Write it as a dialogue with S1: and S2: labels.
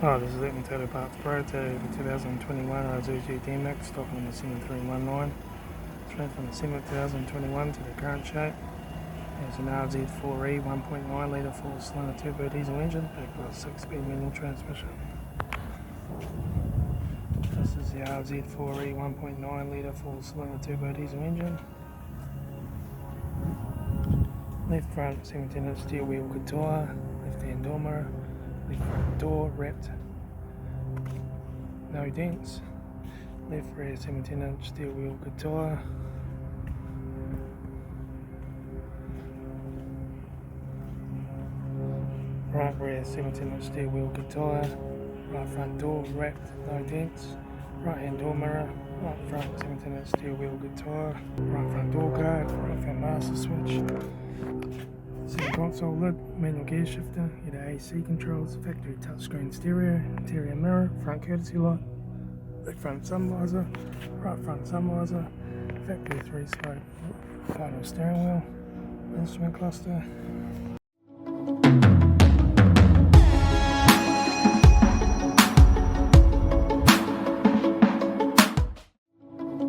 S1: Oh, this is Litre Taylor Parts Pro to the 2021 Isuzu D-MAX, stock on the Sim 319. Straight from the Sim 2021 to the current shape. There's an RZ4E 1.9 litre 4-cylinder turbo diesel engine, backed by a 6-speed manual transmission. This is the RZ4E 1.9 litre 4-cylinder turbo diesel engine. Left front 17-inch steel wheel good tyre, left hand door mirror, left front door wrapped, no dents. Left rear 17-inch steel wheel good tyre. Right rear 17-inch steel wheel good tyre. Right front door wrapped, no dents. Right hand door mirror. Right front 17-inch steel wheel good tyre. Right front door guard. Right front master switch. Center console lid, manual gear shifter, your AC controls, factory touchscreen stereo, interior mirror, front courtesy light, left front sun visor, right front sun visor, factory 3-spoke vinyl steering wheel, instrument cluster.